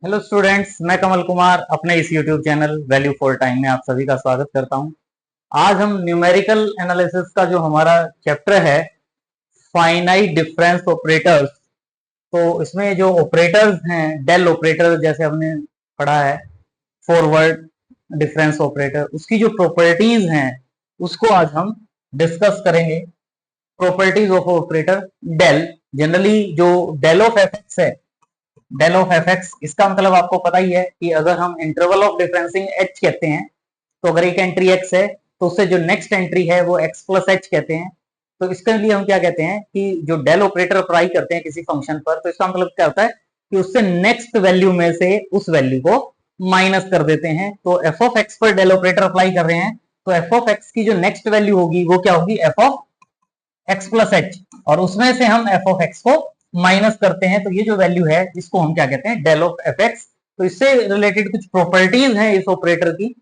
Hello students, मैं कमल कुमार अपने इस YouTube channel value for time में आप सभी का स्वागत करता हूं। आज हम न्यूमेरिकल एनालिसिस का जो हमारा चैप्टर है फाइनाइट डिफरेंस ऑपरेटर्स, तो इसमें जो ऑपरेटर्स हैं डेल ऑपरेटर जैसे हमने पढ़ा है, फॉरवर्ड डिफरेंस ऑपरेटर, उसकी जो प्रॉपर्टीज हैं उसको आज हम डिस्कस करेंगे। Properties of operator del, generally जो डेल ऑफ एफ एक्स है, डेल ऑफ एफ एक्स, इसका मतलब आपको पता ही है कि अगर हम इंटरवल ऑफ डिफरेंसिंग एच कहते हैं तो अगर एक एंट्री एक्स है तो उससे जो नेक्स्ट एंट्री है वो एक्स प्लस एच कहते हैं। तो इसके लिए हम क्या कहते हैं कि जो डेल ऑपरेटर अप्लाई करते हैं किसी फंक्शन पर, तो इसका मतलब क्या होता है कि उससे नेक्स्ट वैल्यू में से उस वैल्यू को माइनस कर देते हैं। तो एफ ऑफ एक्स पर डेल ऑपरेटर अप्लाई कर रहे हैं तो एफ ऑफ एक्स की जो नेक्स्ट वैल्यू होगी वो क्या होगी, F of x plus H, और उसमें से हम एफ ऑफ एक्स को माइनस करते हैं। तो ये जो वैल्यू है इसको हम क्या कहते हैं, डेल ऑफ एफ एक्स। तो इससे रिलेटेड कुछ प्रॉपर्टीज हैं इस ऑपरेटर की,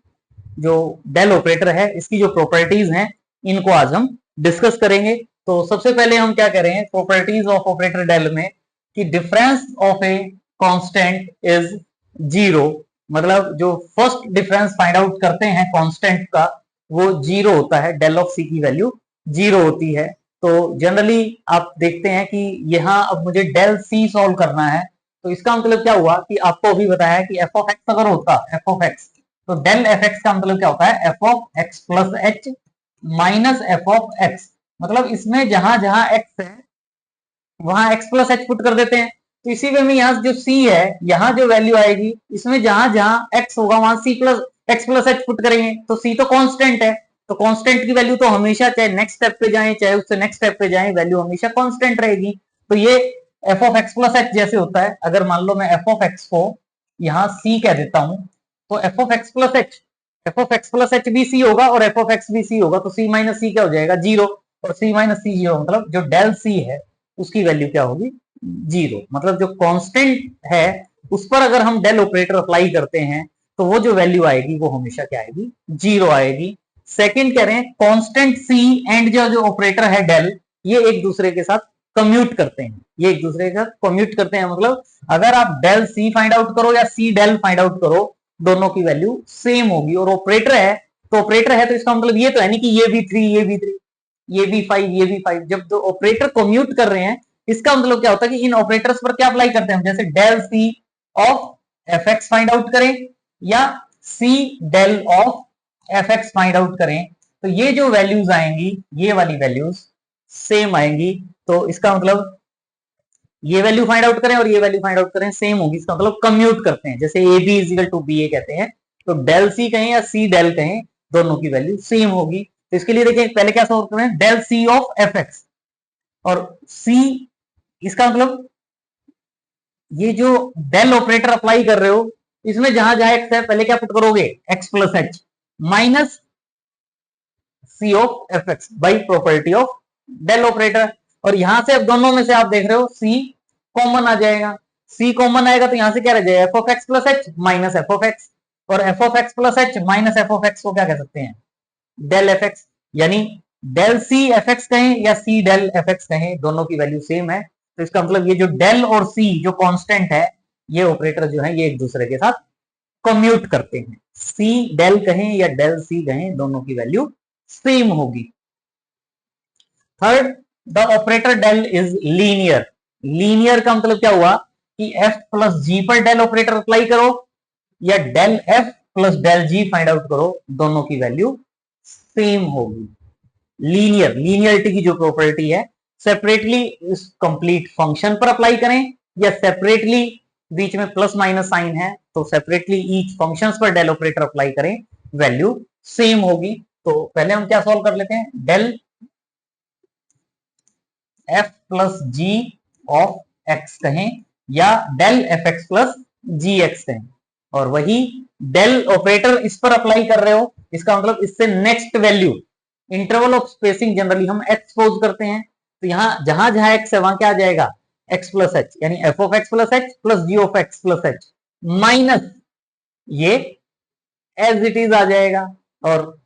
जो डेल ऑपरेटर है इसकी जो प्रॉपर्टीज हैं इनको आज हम डिस्कस करेंगे। तो सबसे पहले हम क्या कह रहे हैं प्रॉपर्टीज ऑफ ऑपरेटर डेल में, कि difference of a constant is zero. मतलब जो फर्स्ट डिफरेंस फाइंड आउट करते हैं कांस्टेंट का वो जीरो होता है, डेल ऑफ सी की वैल्यू जीरो होती है। तो जनरली आप देखते हैं कि यहाँ अब मुझे डेल सी सॉल्व करना है, तो इसका मतलब क्या हुआ कि आपको अभी बताया कि एफ ऑफ एक्स अगर होता, एफ ऑफ एक्स, तो डेल एफ एक्स का मतलब क्या होता है, F of x plus H minus F of x. मतलब इसमें जहां जहां एक्स है वहां एक्स प्लस एच पुट कर देते हैं। तो इसी वे में यहाँ जो सी है, यहाँ जो वैल्यू आएगी इसमें जहां जहां एक्स होगा वहां C plus X plus H put करेंगे। तो सी तो कांस्टेंट है, तो कांस्टेंट की वैल्यू तो हमेशा चाहे नेक्स्ट स्टेप पे जाए चाहे उससे नेक्स्ट स्टेप पे जाए वैल्यू हमेशा कांस्टेंट रहेगी। तो ये f of x plus H जैसे होता है। अगर मान लो मैं एफ ऑफ एक्स को यहाँ सी कह देता हूं तो F of x plus H, F of x plus H भी सी होगा और एफ ऑफ एक्स भी सी होगा, तो सी माइनस सी क्या हो जाएगा, जीरो। और सी माइनस सी जीरो मतलब जो डेल सी है उसकी वैल्यू क्या होगी, जीरो। मतलब जो कांस्टेंट है उस पर अगर हम डेल ऑपरेटर अप्लाई करते हैं तो वो जो वैल्यू आएगी वो हमेशा क्या आएगी, जीरो आएगी। सेकंड कह रहे हैं कांस्टेंट सी एंड जो ऑपरेटर है डेल, ये एक दूसरे के साथ कम्यूट करते हैं, ये एक दूसरे के साथ कम्यूट करते हैं। मतलब अगर आप डेल सी फाइंड आउट करो या सी डेल फाइंड आउट करो, दोनों की वैल्यू सेम होगी। और ऑपरेटर है तो ऑपरेटर है तो इसका मतलब ये तो है नहीं कि ये भी थ्री ये भी थ्री ये भी फाइव ये भी फाइव। जब दो ऑपरेटर कम्यूट कर रहे हैं इसका मतलब क्या होता है कि इन ऑपरेटर्स पर क्या अप्लाई करते हैं, जैसे del C of F x find out करें या c del of F x find out करें, तो ये जो वैल्यूज आएंगी ये वाली वैल्यूज सेम आएंगी। तो इसका मतलब ये वैल्यू फाइंड आउट करें और ये वैल्यू फाइंड आउट करें सेम होगी, इसका मतलब कम्यूट करते हैं। जैसे a b is equal to b a कहते हैं, तो डेल सी कहें या सी डेल कहें दोनों की वैल्यू सेम होगी। तो इसके लिए देखिए पहले क्या सॉल्व करें, del C of F x, और सी, इसका मतलब ये जो डेल ऑपरेटर अप्लाई कर रहे हो इसमें जहां जहां एक्स है पहले क्या पुट करोगे, x plus H minus C of F X by property of del operator. और यहां से अब दोनों में से आप देख रहे हो सी कॉमन आ जाएगा, सी कॉमन आएगा तो यहां से क्या रह जाएगा, f of x plus H minus F of x. और f of x plus H minus F of x को क्या कह सकते हैं, डेल एफ एक्स। यानी डेल सी एफ एक्स कहें या सी डेल एफ एक्स कहें दोनों की वैल्यू सेम है। तो इसका मतलब ये जो डेल और सी जो कांस्टेंट है, ये ऑपरेटर जो है ये एक दूसरे के साथ कम्यूट करते हैं। सी डेल कहें या डेल सी कहें दोनों की वैल्यू सेम होगी। Third, the operator del is linear. Linear का मतलब क्या हुआ कि एफ प्लस जी पर डेल ऑपरेटर अप्लाई करो या del F plus del g find out करो, दोनों की वैल्यू सेम होगी। लीनियर, लीनियरिटी की जो प्रॉपर्टी है, सेपरेटली इस कंप्लीट फंक्शन पर अप्लाई करें या सेपरेटली, बीच में प्लस माइनस साइन है तो सेपरेटली ईच फंक्शंस पर डेल ऑपरेटर अप्लाई करें, वैल्यू सेम होगी। तो पहले हम क्या सॉल्व कर लेते हैं, del F plus G of X कहें या डेल एफ एक्स प्लस जी एक्स कहें, और वही डेल ऑपरेटर इस पर अप्लाई कर रहे हो, इसका मतलब इससे next value, interval of spacing generally हम एक्स सपोज करते हैं, तो यहां जहां जहां एक्स है वहां क्या आ जाएगा, एक्स प्लस एच, यानी F of x plus H plus G of x plus H minus ये एज इट इज आ जाएगा। और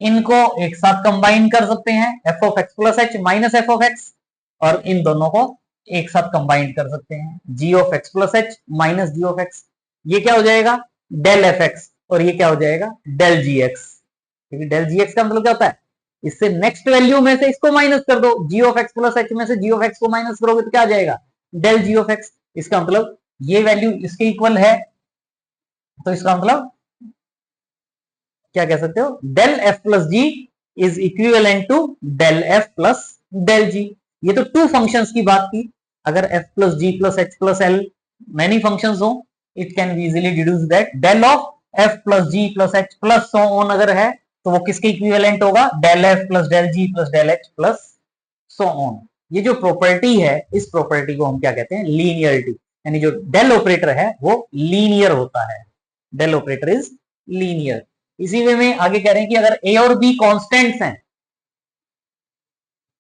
इनको एक साथ कंबाइन कर सकते हैं, F of x plus H minus F of x, और इन दोनों को एक साथ कंबाइन कर सकते हैं, g of x plus H minus g of x. ये क्या हो जाएगा, डेल एफ एक्स, और ये क्या हो जाएगा, डेल जी एक्स। क्योंकि डेल जी एक्स का मतलब क्या होता है, इससे नेक्स्ट वैल्यू में से इसको माइनस कर दो, जी ऑफ एक्स प्लस एच में से जी ऑफ एक्स को माइनस करोगे तो क्या आ जाएगा, डेल जी ऑफ एक्स। इसका मतलब ये वैल्यू इसके इक्वल है, तो इसका मतलब क्या कह सकते हो, del F plus g is equivalent to del F plus del g. ये तो टू फंक्शंस की बात की। अगर f plus g plus H plus l many functions हो, it can be easily deduce that del of F plus g plus H plus so on अगर है तो वो किसके इक्विवेलेंट होगा, del F plus del g plus del h plus so on. ये जो property है, इस प्रॉपर्टी को हम क्या कहते हैं, लीनियरिटी। यानी जो डेल ऑपरेटर है वो लीनियर होता है, डेल ऑपरेटर इज लीनियर। इसी वे में आगे कह रहे हैं कि अगर ए और बी कांस्टेंट्स हैं,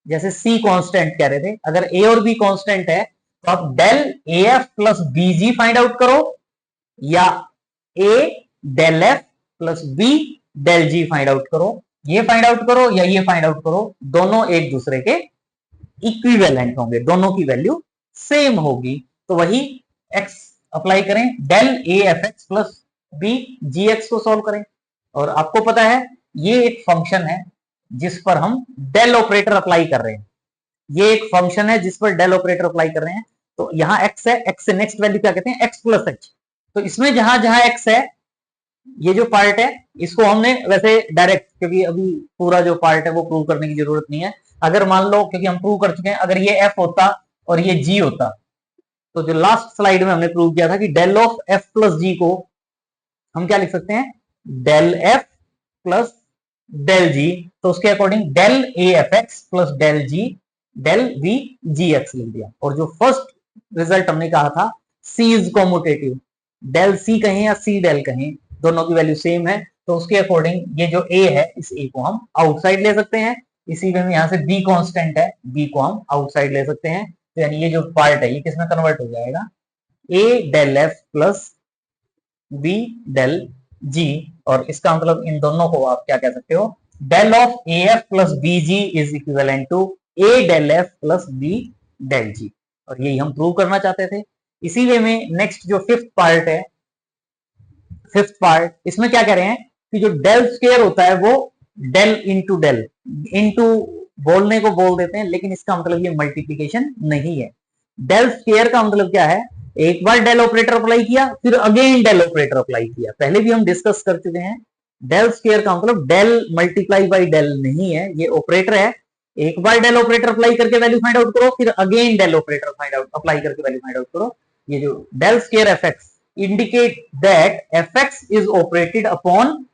जैसे सी कांस्टेंट कह रहे थे, अगर ए और बी कांस्टेंट है तो आप डेल ए f plus B g find out करो, या a del F plus b del g find out करो। ये फाइंड आउट करो या ये फाइंड आउट करो, दोनों एक दूसरे के इक्विवेलेंट होंगे, दोनों की वैल्यू सेम होगी। तो वही एक्स अप्लाई करें, डेल ए F X plus B G x को सॉल्व करें। और आपको पता है ये एक फंक्शन है जिस पर हम डेल ऑपरेटर अप्लाई कर रहे हैं, ये एक फंक्शन है जिस पर डेल ऑपरेटर अप्लाई कर रहे हैं। तो यहां एक्स है, एक्स से नेक्स्ट वैल्यू क्या कहते हैं, एक्स प्लस एच। तो इसमें जहां जहां एक्स है, ये जो पार्ट है इसको हमने वैसे डायरेक्ट, क्योंकि अभी पूरा जो पार्ट है वो प्रूव करने की जरूरत नहीं है। अगर मान लो, क्योंकि हम प्रूव कर चुके हैं, अगर ये एफ होता और ये जी होता, तो जो लास्ट स्लाइड में हमने प्रूव किया था कि del of F plus G को हम क्या लिख सकते हैं, del F plus del G. तो उसके अकॉर्डिंग डेल ए F X plus del G del V G X लिख दिया। और जो फर्स्ट रिजल्ट हमने कहा था C is commutative, del C कहें या सी डेल कहें, दोनों की वैल्यू सेम है। तो उसके अकॉर्डिंग ये जो ए है, इस ए को हम आउटसाइड ले सकते हैं। इसी वे में यहां से बी कांस्टेंट है, बी को हम आउटसाइड ले सकते हैं। तो यानी ये जो पार्ट है ये किसमें कन्वर्ट हो जाएगा, a del F plus b del g. और इसका मतलब इन दोनों को आप क्या कह सकते हो, del of a f plus B g is equivalent to a del F plus b del g. और यही हम प्रूव करना चाहते थे। इसी वे में नेक्स्ट जो फिफ्थ पार्ट है, फिफ्थ पार्ट, इसमें क्या कह रहे हैं कि जो डेल स्क्वायर होता है वो डेल इंटू डेल, इंटू बोलने को बोल देते हैं, लेकिन इसका मतलब ये मल्टीप्लीकेशन नहीं है। डेल स्क्वायर का मतलब क्या है, एक बार डेल ऑपरेटर अप्लाई किया फिर अगेन डेल ऑपरेटर अप्लाई किया, पहले भी हम डिस्कस कर चुके हैं। डेल स्क्वायर का मतलब डेल मल्टीप्लाई बाई डेल नहीं है, ये ऑपरेटर है। एक बार डेल ऑपरेटर अप्लाई करके वैल्यू फाइंड आउट करो, फिर again del operator find out apply करके वैल्यू फाइंड आउट करो। ये जो del square F X indicate that F X is operated upon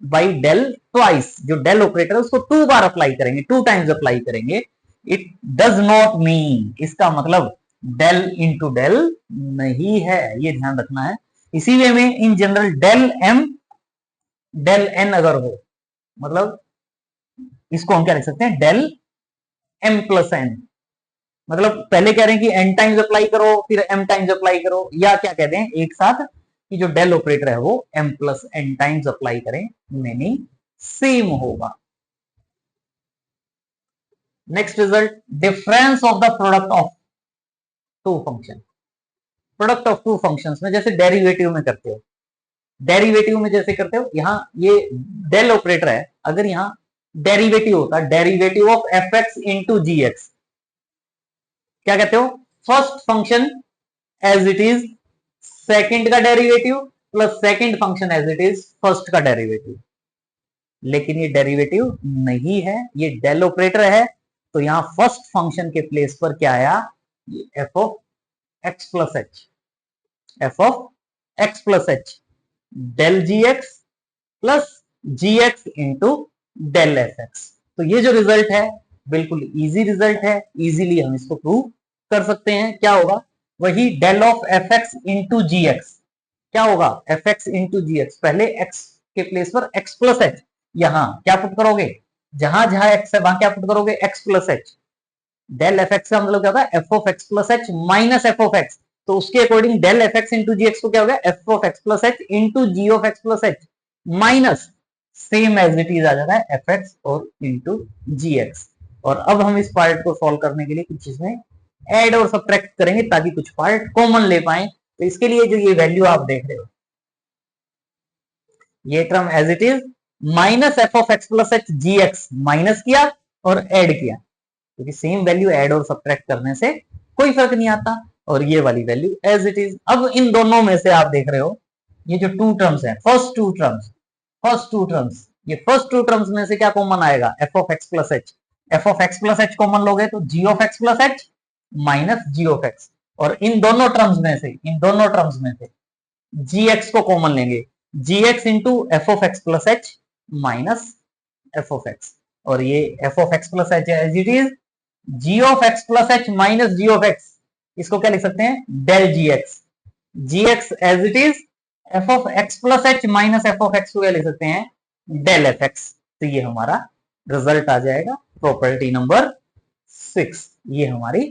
by del twice. जो डेल ऑपरेटर है उसको 2 बार अप्लाई करेंगे, 2 टाइम्स अप्लाई करेंगे। इट डज नॉट मीन, इसका मतलब डेल इंटू डेल नहीं है, ये ध्यान रखना है। इसी वे में in general del M del N अगर हो, मतलब इसको हम क्या लिख सकते हैं, डेल एम प्लस एन। मतलब पहले कह रहे हैं कि एन टाइम्स अप्लाई करो फिर एम टाइम्स अप्लाई करो, या क्या कहते हैं एक साथ कि जो डेल ऑपरेटर है वो M plus N times apply करें, मीनिंग सेम होगा। Next result, difference of the product of two function. Product of two functions में जैसे डेरिवेटिव में करते हो, डेरिवेटिव में जैसे करते हो, यहां ये डेल ऑपरेटर है, अगर यहां डेरिवेटिव होता, derivative of F x into ji x, क्या कहते हो, first function as it is second का derivative plus second function as it is first का डेरिवेटिव। लेकिन ये डेरिवेटिव नहीं है, ये डेल ऑपरेटर है। तो यहां फर्स्ट फंक्शन के प्लेस पर क्या आया, F of x plus H, F of x plus H del ji x plus ji x into del F X. तो ये जो रिजल्ट है बिल्कुल इजी रिजल्ट है, इजीली हम इसको प्रूव कर सकते हैं। क्या होगा, वही del of F x into ji x, क्या होगा, एफ एक्स इंटू जी एक्स, पहले एक्स के प्लेस पर एक्स प्लस एच, यहां क्या पुट करोगे, जहां जहां एक्स है वहां क्या पुट करोगे, x plus H. Del F x का मतलब क्या होता है, F of x plus H minus F of x. तो उसके according del F x into जी एक्स को क्या हो गया, f of x plus H into g of x plus H minus same as it is आ जाता है F x और इंटू जी एक्स। और अब हम इस पार्ट को सॉल्व करने के लिए कुछ इसमें ऐड और सब्ट्रैक्ट करेंगे ताकि कुछ पार्ट कॉमन ले पाए। तो इसके लिए जो ये वैल्यू आप देख रहे हो, ये term as it is minus F of x plus H G x minus किया और ऐड किया, क्योंकि सेम वैल्यू ऐड और सब्ट्रैक्ट करने से कोई फर्क नहीं आता, और ये वाली वैल्यू एज इट इज। अब इन दोनों में से आप देख रहे हो ये जो टू टर्म्स है, फर्स्ट टू टर्म्स, ये फर्स्ट टू टर्म्स में से क्या कॉमन आएगा, f of x plus H. F of x plus h common लोगे तो g of x plus H minus g of x, और इन दोनों टर्म्स में से जी एक्स को कॉमन लेंगे, g x into f of x plus H minus F of x, और ये f of x plus h as it is g of x plus H minus g of x, इसको क्या लिख सकते हैं, del ji x as it is f of x plus H minus F of x को क्या लिख सकते हैं, डेल एफ एक्स। तो ये हमारा रिजल्ट आ जाएगा प्रॉपर्टी नंबर 6, ये हमारी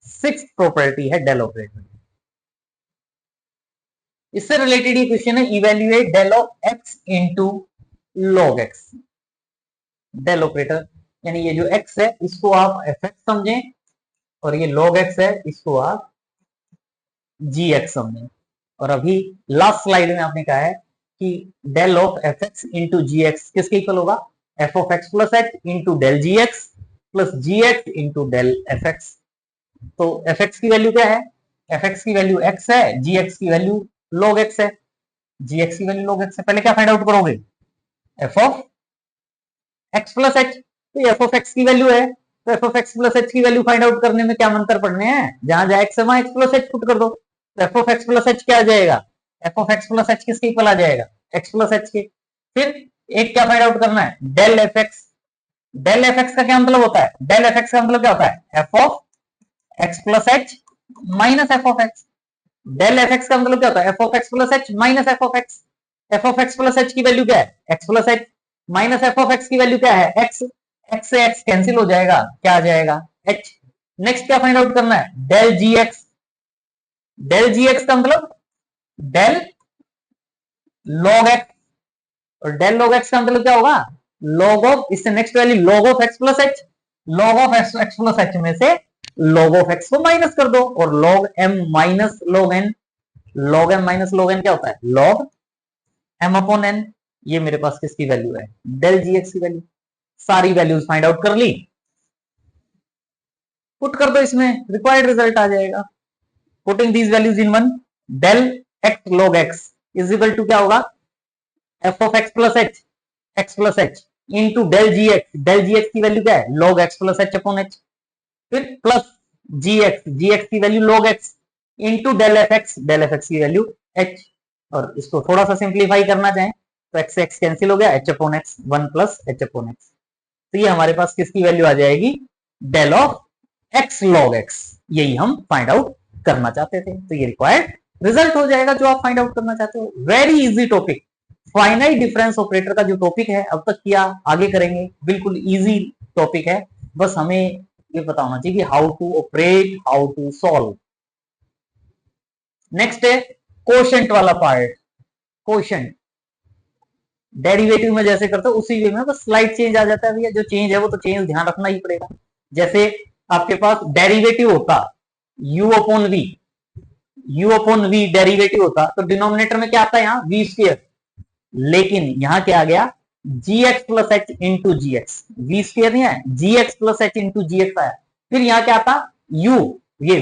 6th प्रॉपर्टी है डेल ऑपरेटर। इससे रिलेटेड ये क्वेश्चन है, evaluate del of x into log X. Del operator यानी ये जो x है इसको आप एफ एक्स समझें, और ये log x है इसको आप जी एक्स समझें। और अभी लास्ट स्लाइड में आपने कहा है कि del of F x into ji X किसके इक्वल होगा, F of x plus H into del ji x plus ji x into del F X. तो एफ एक्स की वैल्यू क्या है, एफ एक्स की वैल्यू x है, जी x की value log x है, जी एक्स की वैल्यू log x है। पहले क्या फाइंड आउट करोगे, F of x plus H, तो एफ ऑफ एक्स की वैल्यू है, तो F of x plus H की वैल्यू फाइंड आउट करने में क्या मंत्र पढ़ने हैं, जहां जहां एक्स है वहां एक्स प्लस एच पुट कर दो, तो F of x plus H क्या आ जाएगा, f of x plus H किसके इक्वल आ जाएगा, एक्स प्लस एच के। फिर एक क्या फाइंड आउट करना है, del F x. Del F x का क्या मतलब होता है, डेल एफ एक्स का मतलब क्या होता है, F of x plus H minus F of X. Del F x का मतलब क्या होता है, F of x plus H minus F of X. F of x plus H की वैल्यू क्या है, X plus H, minus F of X की value क्या है, एक्स। एक्स से एक्स कैंसिल हो जाएगा, क्या आ जाएगा, एच। नेक्स्ट क्या फाइंड आउट करना है, डेल जी एक्स। डेल जी एक्स का मतलब डेल लॉग एक्स, और डेल लॉग एक्स का मतलब क्या होगा, लॉग ऑफ, इससे next value log of x plus h. Log of x plus h में से लॉग ऑफ एक्स को माइनस कर दो, और log m minus log n. Log m minus log n क्या होता है, लॉग एम अपॉन एन। ये मेरे पास किसकी वैल्यू है, डेल जी एक्स की वैल्यू। सारी वैल्यूज फाइंड आउट कर ली, पुट कर दो इसमें, रिक्वायर्ड रिजल्ट आ जाएगा। Putting these values in one, del x log x is equal to क्या होगा, F of x plus H into del ji x. Del ji x की वैल्यू क्या है, log x plus h upon h. फिर plus जी x की value log x into del F x की value h. और इसको थोड़ा सा सिंप्लीफाई करना चाहें तो एक्स एक्स कैंसिल हो गया, h upon x, 1 plus h upon x. तो ये हमारे पास किसकी वैल्यू आ जाएगी, del of x log x. यही हम फाइंड आउट करना चाहते थे, तो ये रिक्वायर्ड रिजल्ट हो जाएगा जो आप फाइंड आउट करना चाहते हो। Very easy topic, finite difference operator का जो टॉपिक है अब तक किया, आगे करेंगे, बिल्कुल इजी टॉपिक है। बस हमें ये पता होना चाहिए कि how to operate, how to solve. Next है कोशेंट वाला पार्ट। कोशेंट डेरिवेटिव में जैसे करते हो उसी वे में, बस स्लाइड चेंज आ जाता है भैया, जो चेंज है वो तो चेंज ध्यान रखना ही पड़ेगा। जैसे आपके पास डेरिवेटिव होता u अपॉन वी, डेरिवेटिव होता तो डिनोमिनेटर में क्या आता है, यहाँ वी स्क्वायर। लेकिन यहाँ क्या आ गया, g x plus H into जी एक्स, वी स्क्वायर नहीं है, जी एक्स प्लस एच इंटू जी एक्स आया। फिर यहाँ क्या आता, u, ये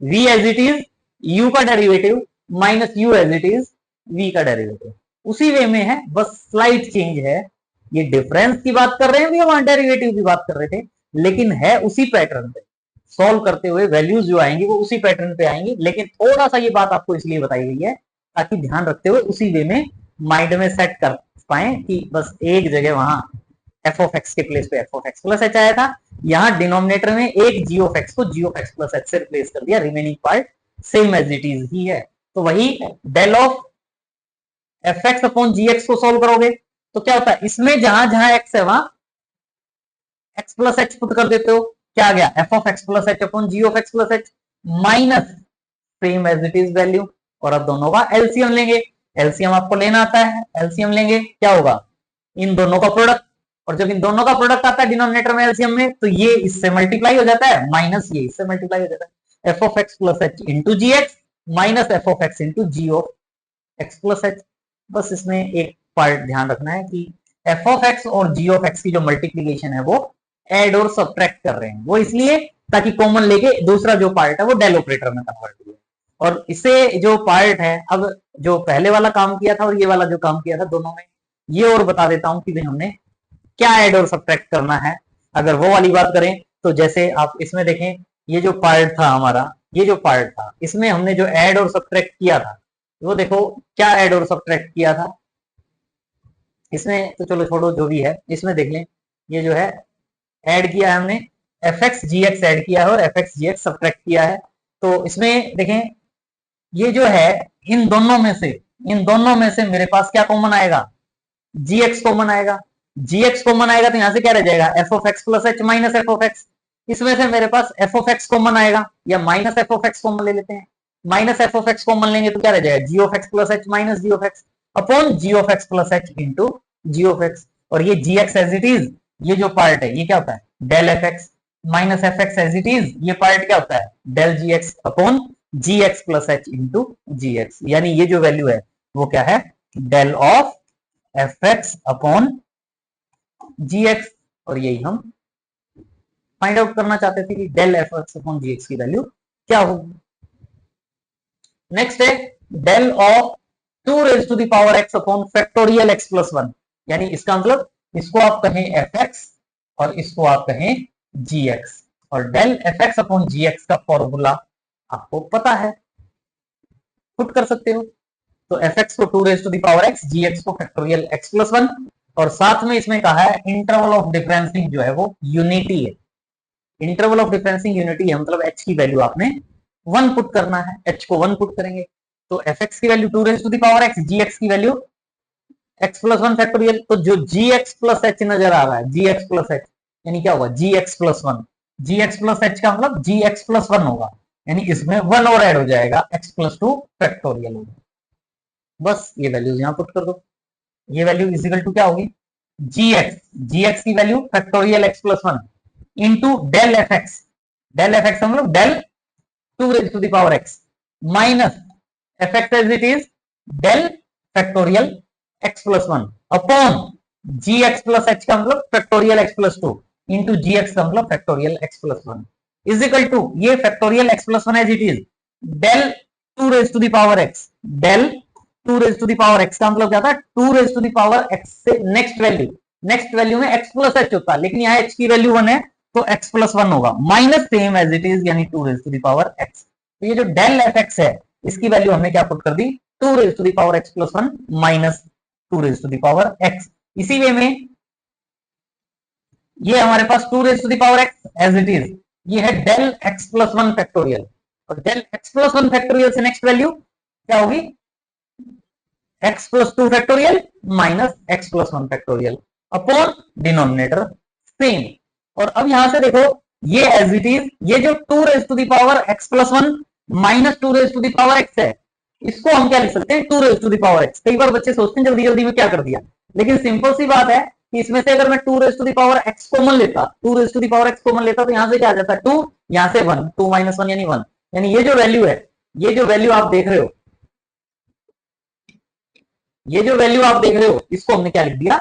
v as it is u का derivative minus u as it is v का डेरिवेटिव, उसी वे में है, बस स्लाइड चेंज है। ये डिफरेंस की बात कर रहे हैं, भी वहां डेरिवेटिव की बात कर रहे थे, लेकिन है उसी पैटर्न पे। सॉल्व करते हुए वैल्यूज जो आएंगी वो उसी पैटर्न पे आएंगी, लेकिन थोड़ा सा ये बात आपको इसलिए बताई गई है ताकि ध्यान रखते हुए उसी वे में माइंड में सेट कर पाए कि बस एक जगह वहां एफ ऑफ एक्स के प्लेस पे F of x plus H आया था, यहाँ डिनोमिनेटर में एक जी ऑफ एक्स को g of x plus h से रिप्लेस कर दिया, remaining part same as it is ही है। तो वही del of F x upon g x को सॉल्व करोगे तो क्या होता है, इसमें जहां जहां एक्स है वहां एक्स प्लस एच पुट कर देते हो, क्या आ गया, f of x plus h upon g of x plus H minus same as it is value. और अब दोनों का एलसीएम लेंगे, एलसीएम आपको लेना आता है, एलसीएम लेंगे क्या होगा, इन दोनों का प्रोडक्ट। और जब इन दोनों का प्रोडक्ट आता है डिनोमिनेटर में एलसीएम में, तो ये इससे मल्टीप्लाई हो जाता है, माइनस ये इससे मल्टीप्लाई हो जाता है, F of x plus H into ji x minus F of x into g of x plus h. बस इसमें एक पार्ट ध्यान रखना है कि एफ ऑफ एक्स और जी ऑफ एक्स की जो मल्टीप्लीकेशन है वो ऐड और सब्ट्रैक्ट कर रहे हैं, वो इसलिए ताकि कॉमन लेके दूसरा जो पार्ट है वो डेल ऑपरेटर में कन्वर्ट हुआ। और इसे जो पार्ट है, अब जो पहले वाला काम किया था और ये वाला जो काम किया था, दोनों में ये और बता देता हूं कि भाई हमने क्या ऐड और सब्ट्रैक्ट करना है। अगर वो वाली बात करें तो जैसे आप इसमें देखें, ये जो पार्ट था हमारा, ये जो पार्ट था, इसमें हमने जो ऐड और सब्ट्रैक्ट किया था, वो देखो क्या ऐड और सब्ट्रैक्ट किया था इसमें। तो चलो छोड़ो जो भी है, इसमें देख लें, ये जो है ऐड किया है हमने, F x g x add किया है और F x g x subtract किया है। तो इसमें देखें, ये जो है इन दोनों में से मेरे पास क्या कॉमन आएगा, जी एक्स कॉमन आएगा। जी एक्स कॉमन आएगा तो यहां से क्या रह जाएगा, f of x plus H minus F of x. इसमें से मेरे पास एफ ऑफ एक्स कॉमन आएगा, या minus F of x common ले लेते हैं। Minus F of x common लेंगे तो क्या रह जाएगा, g of x plus H minus g of x upon g of x plus H into g of x. और ये g x as it is, ये जो पार्ट है ये क्या होता है, del F x minus f x as it is, ये पार्ट क्या होता है, डेल जी x upon g x plus H into जी एक्स। यानी ये जो वैल्यू है वो क्या है, del of F x upon g x. और यही हम फाइंड आउट करना चाहते थे कि del F x upon g x की वैल्यू क्या होगी। नेक्स्ट है del of 2 raise to the power x upon factorial x plus 1। यानी इसका मतलब इसको आप कहें एफ एक्स और इसको आप कहें जी एक्स। और del F x upon g x का फॉर्मूला आपको पता है, पुट कर सकते हो। तो एफ एक्स को 2 raise to the power x, g x को फैक्टोरियल एक्स प्लस 1, और साथ में इसमें कहा है इंटरवल ऑफ डिफरेंसिंग जो है वो यूनिटी है। इंटरवल ऑफ डिफरेंसिंग यूनिटी है, मतलब एच की वैल्यू आपने 1 पुट करना है, एच को 1 पुट करेंगे तो एफ एक्स की value 2 raise to the power x, g x की वैल्यू एक्स प्लस 1 फैक्टोरियल। तो जो जी एक्स प्लस एच नजर आ रहा है, जी एक्स प्लस एच, यानी क्या होगा, जी एक्स प्लस 1। जी एक्स प्लस एच का मतलब जी एक्स प्लस 1 होगा, यानी इसमें 1 और ऐड हो जाएगा, एक्स प्लस 2 फैक्टोरियल होगा। बस ये वैल्यूज यहां पुट कर दो। ये वैल्यू इजिकल टू क्या होगी, जी एक्स की value factorial x plus 1 into del F x. Del F x मतलब del 2 raise to the power x minus f x as it is del factorial x plus 1 upon g x plus h का मतलब factorial x plus 2 into जी x का मतलब factorial x plus 1 equal to ये factorial x plus 1 as it is del 2 raise to the power x, del 2 raise to the power x का मतलब क्या था, 2 raise to the power x से next value में x plus h होता है, लेकिन यहाँ एच की वैल्यू 1 है तो एक्स प्लस 1 होगा, minus same as it is यानी 2 raise to the power x. तो ये जो डेल एफ एक्स है इसकी वैल्यू हमने क्या पुट कर दी, 2 raise to the power x plus 1 minus 2 raise to the power x. इसी वे में ये हमारे पास 2 raise to the power x as it is, ये है डेल एक्स प्लस 1 फैक्टोरियल, और डेल एक्स प्लस 1 फैक्टोरियल से नेक्स्ट वैल्यू क्या होगी, x plus 2 factorial minus x plus 1 factorial upon denominator same. और अब यहां से देखो ये एज इट इज, ये जो 2 raise to the power x plus 1 minus 2 raise to the power x है, इसको हम क्या लिख सकते हैं, 2 raise to the power x. कई बार बच्चे सोचते हैं जल्दी जल्दी में क्या कर दिया, लेकिन सिंपल सी बात है कि इसमें से अगर मैं 2 raise to the power x common लेता, 2 raise to the power x common लेता तो यहां से क्या आ जाता है 2, यहां से 1, 2 माइनस 1 यानी 1। यानी ये जो वैल्यू है, ये जो वैल्यू आप देख रहे हो, ये जो वैल्यू आप देख रहे हो इसको हमने क्या लिख दिया,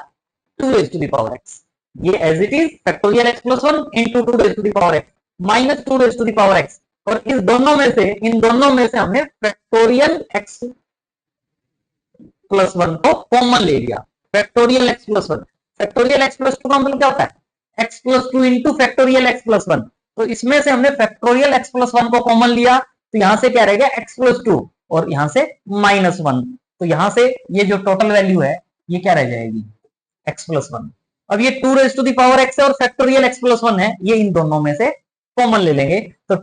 2 raise to the power x. ये as it is factorial x plus 1 into 2 raise to the power x minus 2 raise to the power x. और इस दोनों में से, इन दोनों में से हमने फैक्टोरियल एक्स प्लस 1 को कॉमन ले लिया, factorial x plus 1। Factorial x plus 2 का मतलब क्या होता है, X plus 2 into factorial x plus 1। तो इसमें से हमने फैक्टोरियल एक्स प्लस 1 को कॉमन लिया, तो यहां से क्या रहेगा, एक्स प्लस 2 और यहां से माइनस 1। तो यहां से ये जो टोटल वैल्यू है ये क्या रह जाएगी, एक्स प्लस 1। अब ये 2 raise to the power x है और फैक्टोरियल एक्स प्लस 1 है, ये इन दोनों में से कॉमन ले लेंगे, तो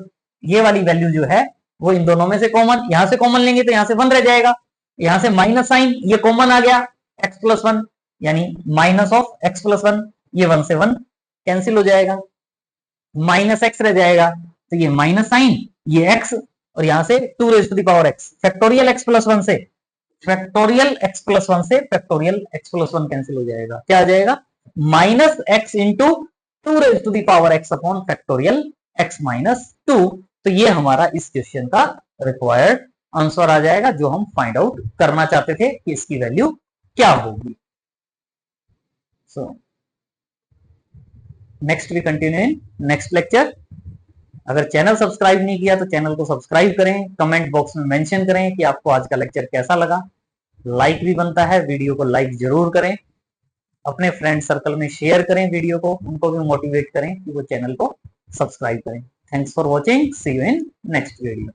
ये वाली वैल्यू जो है वो इन दोनों में से कॉमन, यहां से कॉमन लेंगे तो यहां से 1 रह जाएगा, यहां से माइनस साइन, ये कॉमन आ गया एक्स प्लस 1, यानी माइनस ऑफ एक्स प्लस 1, ये 1 से 1 कैंसिल हो जाएगा, माइनस एक्स रह जाएगा, तो ये माइनस साइन, ये एक्स, और यहां से 2 raise to the power x, factorial x plus 1 से फैक्टोरियल एक्स प्लस 1 से फैक्टोरियल एक्स प्लस 1 कैंसिल हो जाएगा, क्या आ जाएगा, minus x into 2 raise to the power x upon factorial x minus 2। तो ये हमारा इस क्वेश्चन का रिक्वायर्ड आंसर आ जाएगा जो हम फाइंड आउट करना चाहते थे कि इसकी वैल्यू क्या होगी। So next we continue in next lecture. अगर चैनल सब्सक्राइब नहीं किया तो चैनल को सब्सक्राइब करें, कमेंट बॉक्स में मेंशन करें कि आपको आज का लेक्चर कैसा लगा। लाइक भी बनता है, वीडियो को लाइक जरूर करें, अपने फ्रेंड सर्कल में शेयर करें वीडियो को, उनको भी मोटिवेट करें कि वो चैनल को सब्सक्राइब करें। Thanks for watching, see you in next video.